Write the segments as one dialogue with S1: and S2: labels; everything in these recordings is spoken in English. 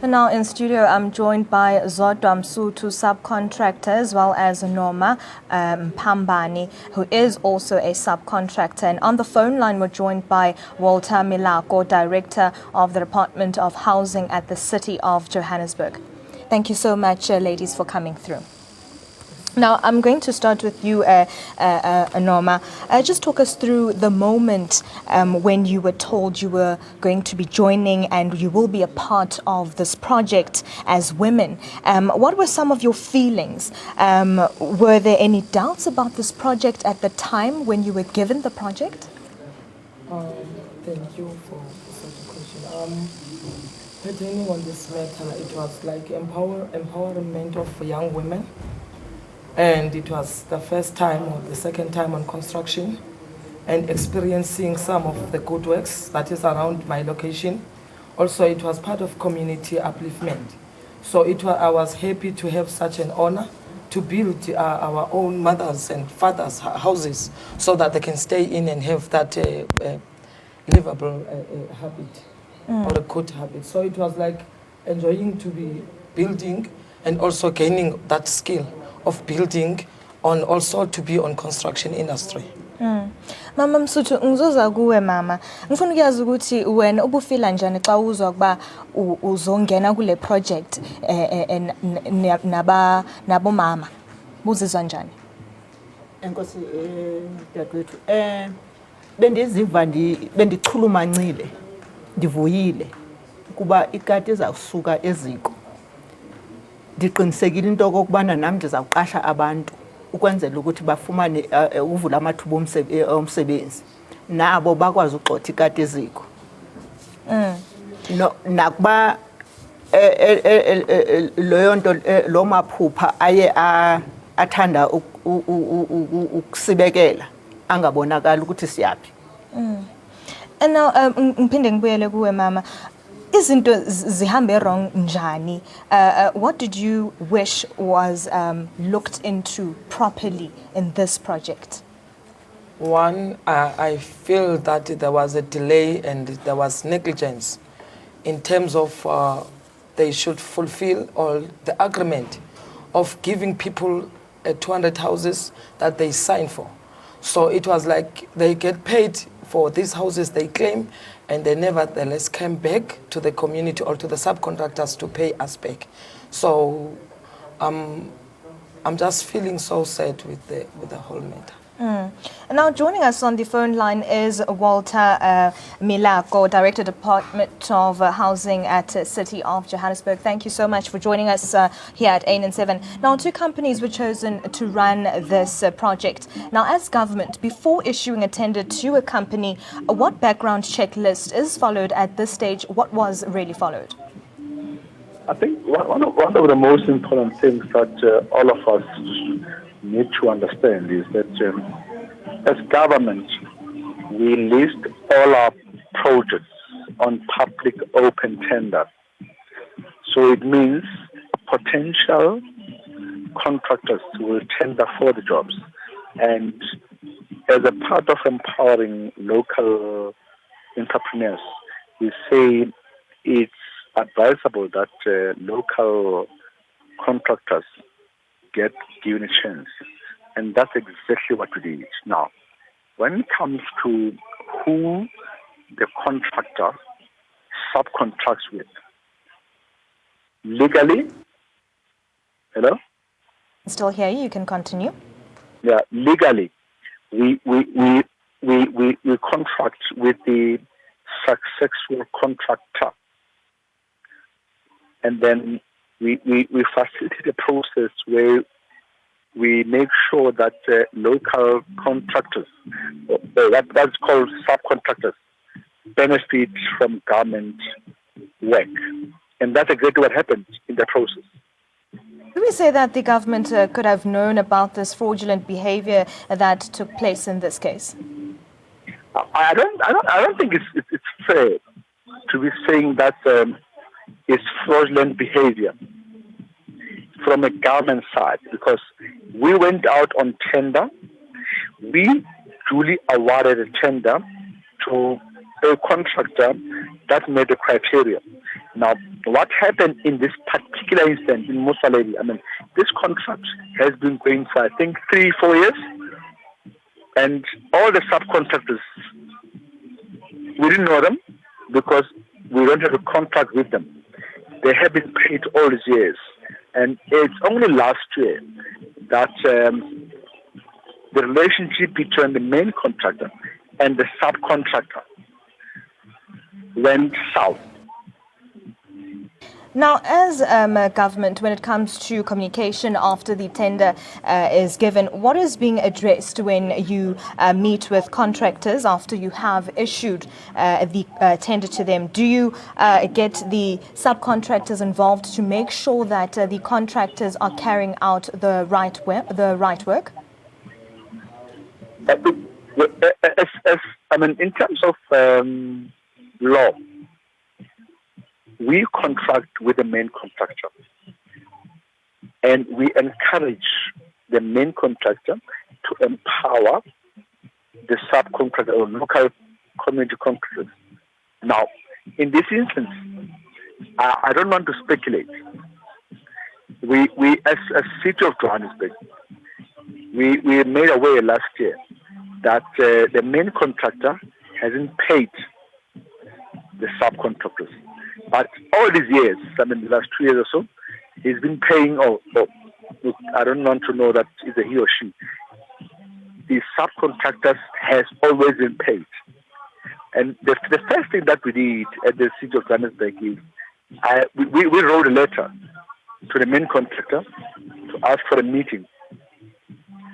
S1: And now in studio, I'm joined by Zodwa Msutu, subcontractor, as well as Norma Pambani, who is also a subcontractor. And on the phone line, we're joined by Walter Milako, Director of the Department of Housing at the City of Johannesburg. Thank you so much, ladies, for coming through. Now, I'm going to start with you, Norma. Just talk us through the moment when you were told you were going to be joining and you will be a part of this project as women. What were some of your feelings? Were there any doubts about this project at the time when you were given the project?
S2: Thank you for such a question. Pertaining on this matter, it was like empowerment of young women. And it was the first time or the second time on construction and experiencing some of the good works that is around my location. Also, it was part of community upliftment. So I was happy to have such an honor to build our own mothers and fathers' houses so that they can stay in and have that livable habit or a good habit. So it was like enjoying to be building and also gaining that skill of building on also to be on construction industry.
S1: Mama Msutu, ngizoza kuwe mama. Ngifuna ukuyazi ukuthi wena ubufila njani xa uzwa kuba uzongena kule project nabo mama. Buzizwa njani?
S3: Enkosi dadwethu. Bendiziva bendichulumancile. Ndivuyile kuba ikati izawusuka eziko. Ndiqinisekile into okubana nami ndizawuqasha abantu ukwenzela ukuthi bafumane uvula amathuba omsebenzi nabo bakwazi ugxotha ikati eziko. Nakuba leyo nto lo maphupha aye athanda ukusibekela angabonakala ukuthi siyaphi.
S1: And now ngiphinde ngibuyele kuwe mama. Izinto zihambe wrong njani? What did you wish was looked into properly in this project?
S2: One, I feel that there was a delay and there was negligence in terms of they should fulfill all the agreement of giving people 200 houses that they signed for. So it was like they get paid for these houses they claim, and they nevertheless came back to the community or to the subcontractors to pay us back. So I'm just feeling so sad with the whole matter.
S1: And now joining us on the phone line is Walter Milako, Director Department of Housing at City of Johannesburg. Thank you so much for joining us here at 8 and 7. Now, 2 companies were chosen to run this project. Now, as government, before issuing a tender to a company, what background checklist is followed at this stage? What was really followed?
S4: I think one of the most important things that all of us need to understand is that as government, we list all our projects on public open tender. So it means potential contractors will tender for the jobs. And as a part of empowering local entrepreneurs, we say it's advisable that local contractors get given a chance. And that's exactly what we did. Now, when it comes to who the contractor subcontracts with, legally, hello?
S1: Still hear you, you can continue.
S4: Yeah, legally, we contract with the successful contractor. And then we facilitate a process where we make sure that local contractors, that's called subcontractors, benefit from government work. And that's exactly what happened in the process.
S1: Could we say that the government could have known about this fraudulent behavior that took place in this case?
S4: I don't think it's fair to be saying that it's fraudulent behavior from a government side, because we went out on tender. We duly awarded a tender to a contractor that met the criteria. Now, what happened in this particular instance in Musa Lady, I mean, this contract has been going for, I think, 3-4 years, and all the subcontractors, we didn't know them because we don't have a contract with them. They have been paid all these years, and it's only last year that the relationship between the main contractor and the subcontractor went south.
S1: Now, as a government, when it comes to communication after the tender is given, what is being addressed when you meet with contractors after you have issued the tender to them? Do you get the subcontractors involved to make sure that the contractors are carrying out the right work?
S4: In terms of law, we contract with the main contractor, and we encourage the main contractor to empower the subcontractor or local community contractors. Now, in this instance, I don't want to speculate. We as City of Johannesburg, we made aware last year that the main contractor hasn't paid the subcontractors. But all these years, the last 2 years or so, he's been paying, I don't want to know that it's a he or she. The subcontractors has always been paid. And the first thing that we did at the City of Johannesburg is we wrote a letter to the main contractor to ask for a meeting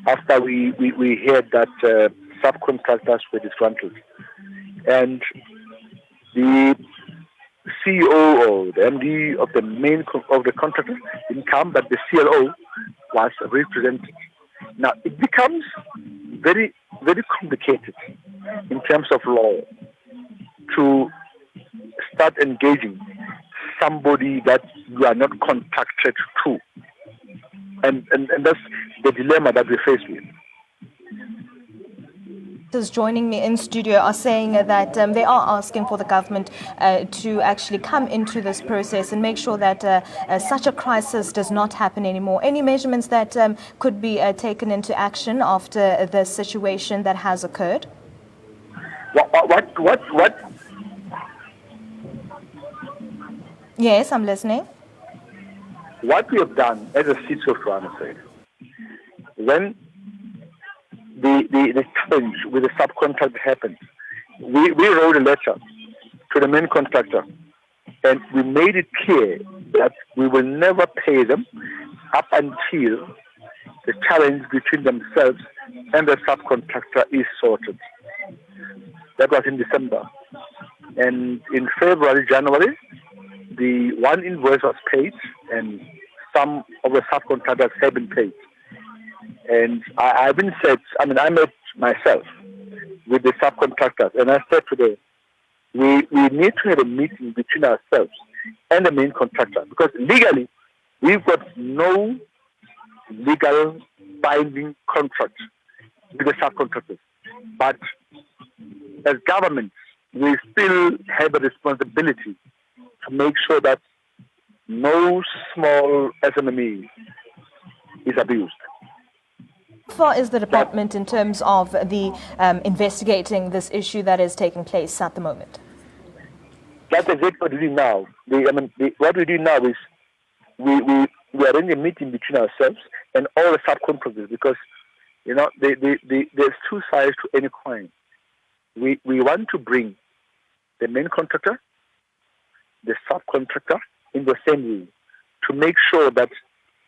S4: after we heard that subcontractors were disgruntled. And the CEO or the MD of the contractor didn't come, but the CLO was represented. Now it becomes very, very complicated in terms of law to start engaging somebody that you are not contracted to, and that's the dilemma that we face with.
S1: Joining me in studio are saying that they are asking for the government to actually come into this process and make sure that such a crisis does not happen anymore. Any measurements that could be taken into action after the situation that has occurred?
S4: What?
S1: Yes, I'm listening.
S4: What we have done as a City of Johannesburg, when the challenge with the subcontract happened, we wrote a letter to the main contractor, and we made it clear that we will never pay them up until the challenge between themselves and the subcontractor is sorted. That was in December. And in February, January, the one invoice was paid, and some of the subcontractors have been paid. And I met myself with the subcontractors, and I said to them, we need to have a meeting between ourselves and the main contractor, because legally, we've got no legal binding contract with the subcontractors. But as government, we still have a responsibility to make sure that no small SMME is abused.
S1: How far is the department in terms of the investigating this issue that is taking place at the moment?
S4: That's exactly what we do now. What we do now is we arrange a meeting between ourselves and all the subcontractors, because there's two sides to any coin. We want to bring the main contractor, the subcontractor in the same room to make sure that,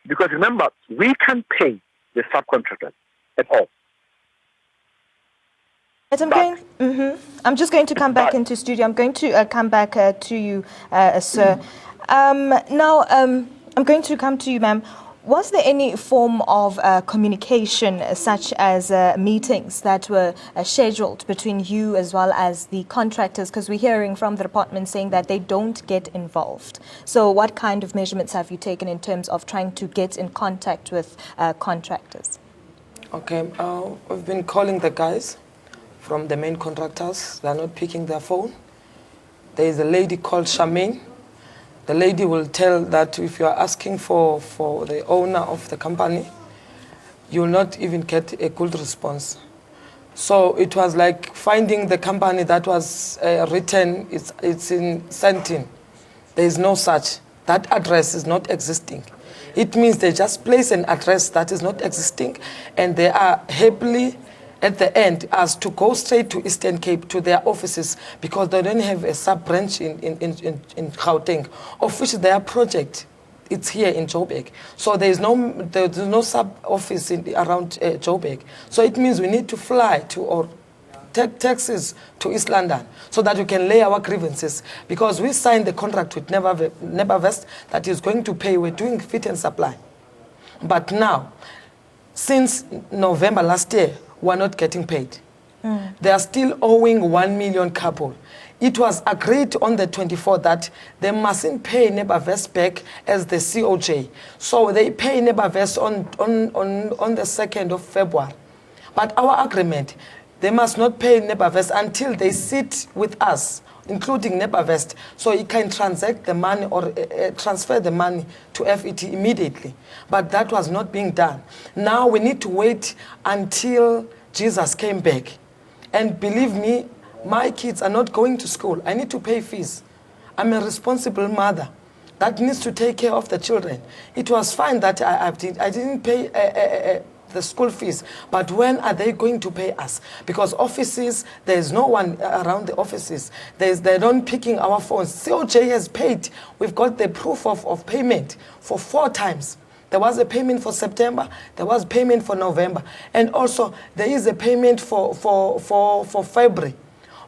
S4: because remember, we can't pay the subcontractor at all.
S1: I'm just going to come back into studio. I'm going to come back to you, sir. Now, I'm going to come to you, ma'am. Was there any form of communication, such as meetings that were scheduled between you as well as the contractors? Because we're hearing from the department saying that they don't get involved. So what kind of measurements have you taken in terms of trying to get in contact with contractors?
S2: Okay, we've been calling the guys from the main contractors. They're not picking their phone. There is a lady called Charmaine. The lady will tell that if you are asking for the owner of the company, you will not even get a good response. So it was like finding the company that was written, it's in Sentin. There is no such. That address is not existing. It means they just place an address that is not existing, and they are happily at the end as to go straight to Eastern Cape to their offices because they don't have a sub-branch in Gauteng, of which their project, it's here in Joburg. So there's no sub-office around Joburg. So it means we need to fly to or take taxis to East London so that we can lay our grievances, because we signed the contract with Nevervest that is going to pay. We're doing fit and supply. But now, since November last year, we're not getting paid. They are still owing 1 million couple. It was agreed on the 24th that they mustn't pay Nevervest back as the COJ. So they pay Nevervest on the 2nd of February. But our agreement, they must not pay Nevervest until they sit with us, including Nevervest, so he can transact the money or transfer the money to FET immediately. But that was not being done. Now we need to wait until Jesus came back. And believe me, my kids are not going to school. I need to pay fees. I'm a responsible mother that needs to take care of the children. It was fine that I didn't pay the school fees, but when are they going to pay us? Because offices, there's no one around the offices. They're not picking our phones. COJ has paid. We've got the proof of payment for 4 times. There was a payment for September, there was payment for November, and also there is a payment for February,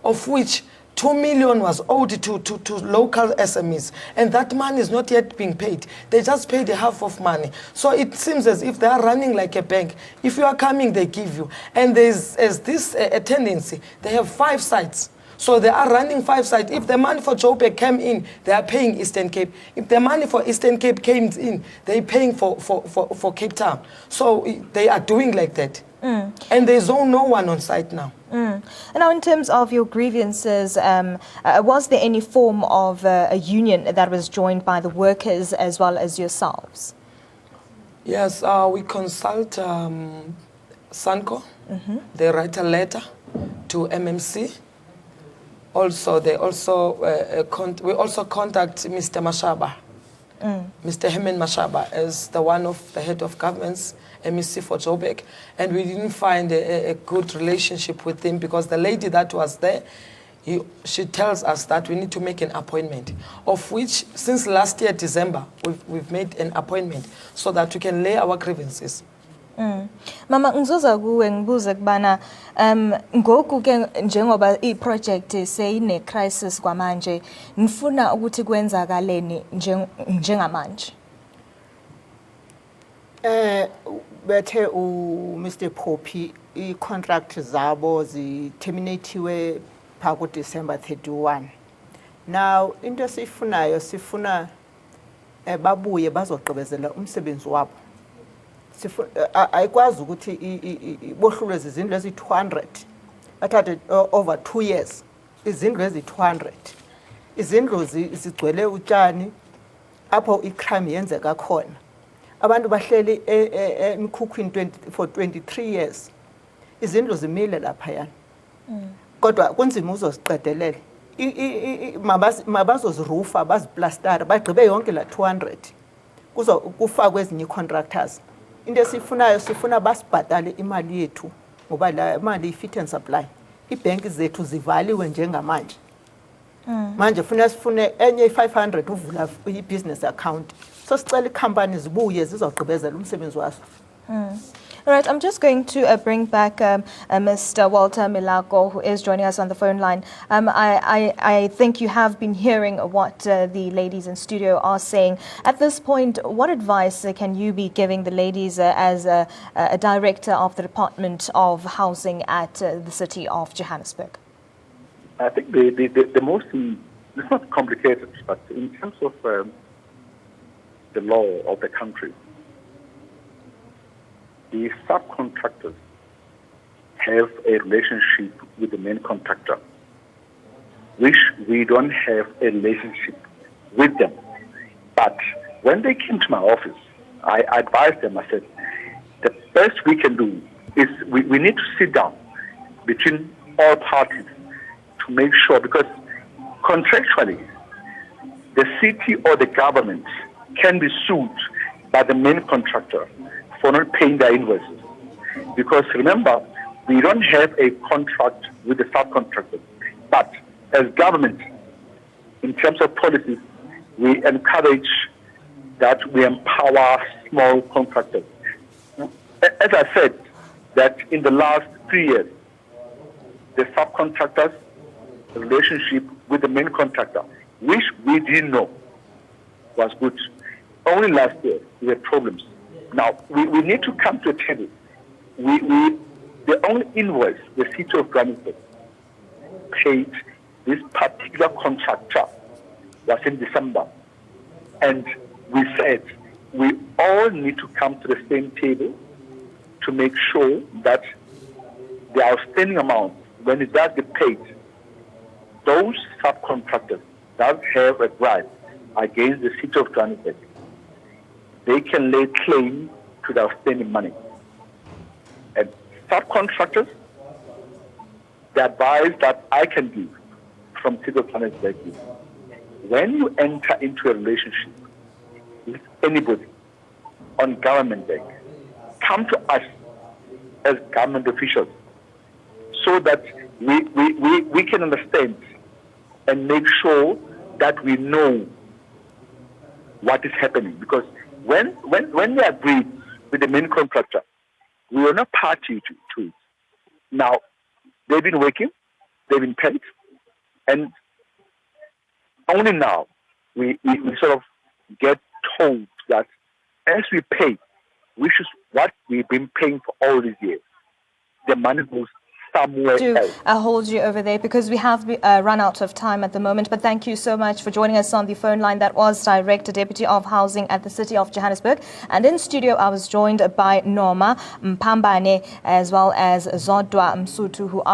S2: of which 2 million was owed to local SMEs, and that money is not yet being paid. They just paid half of money. So it seems as if they are running like a bank. If you are coming, they give you. And there's this tendency. They have 5 sites. So they are running 5 sites. If the money for Joburg came in, they are paying Eastern Cape. If the money for Eastern Cape came in, they're paying for Cape Town. So they are doing like that. And there's no one on site now.
S1: And now in terms of your grievances, was there any form of a union that was joined by the workers as well as yourselves?
S2: Yes, we consult SANCO. They write a letter to MMC. Also, we also contact Mr. Mashaba, Mr. Hemen Mashaba, as the one of the head of government's MEC for Joburg, and we didn't find a good relationship with him because the lady that was there, she tells us that we need to make an appointment, of which since last year December we've made an appointment so that we can lay our grievances.
S1: Mama ngizoza kuwe ngibuze kubana ngoku ke njengoba iproject seyine crisis kwamanje nifuna ukuthi kwenzakaleni njengamanje.
S3: Bethe Mr. Poppy i-contract zabo ziterminatiwe phako December 31. Now into sifunayo sifuna babuye bazogqibezela umsebenzi wabo. Ayikwazi ukuthi bohlulwe izindlu ezi-200 bathathe over 2 years izindlu ezi-200 izindlu zigcwele utshani apho icrime yenzeka khona abantu bahleli emikhukhwini for 23 years izindlu zimile lapha yana kodwa kunzima uzoziqedelela mabazozirufa baziplastara bagqibe yonke la 200 kufakwe ezinye contractors. Into esifunayo sifuna basibhatale imali yethu ngoba la imali i-fit and supply ibhenki zethu zivaliwe njengamanje. Manje sifune enye 500 uvula i-business account. So sicela i-company zibuye zizogqibezela umsebenzi waso.
S1: All right, I'm just going to bring back Mr. Walter Milako, who is joining us on the phone line. I think you have been hearing what the ladies in studio are saying. At this point, what advice can you be giving the ladies as a director of the Department of Housing at the city of Johannesburg?
S4: I think the most, it's not complicated, but in terms of the law of the country, the subcontractors have a relationship with the main contractor, which we don't have a relationship with them. But when they came to my office, I advised them, I said, the best we can do is we need to sit down between all parties to make sure, because contractually, the city or the government can be sued by the main contractor for not paying their invoices. Because remember, we don't have a contract with the subcontractor. But as government, in terms of policies, we encourage that we empower small contractors. As I said, that in the last 3 years, the subcontractors' relationship with the main contractor, which we didn't know was good. Only last year, we had problems. Now, we need to come to a table. The only invoice the city of Johannesburg paid this particular contractor was in December. And we said we all need to come to the same table to make sure that the outstanding amount, when it does get paid, those subcontractors that have a right against the city of Johannesburg, they can lay claim to the outstanding money. And subcontractors, the advice that I can give from city of Johannesburg is, when you enter into a relationship with anybody on government bank, come to us as government officials so that we can understand and make sure that we know what is happening. Because when we agreed with the main contractor, we were not party to it. Now, they've been working, they've been paid, and only now we sort of get told that as we pay, which is what we've been paying for all these years, the money goes somewhere else.
S1: I'll hold you over there because we have run out of time at the moment. But thank you so much for joining us on the phone line. That was Director Deputy of Housing at the City of Johannesburg. And in studio, I was joined by Norma Mpambane as well as Zodwa Msutu, who are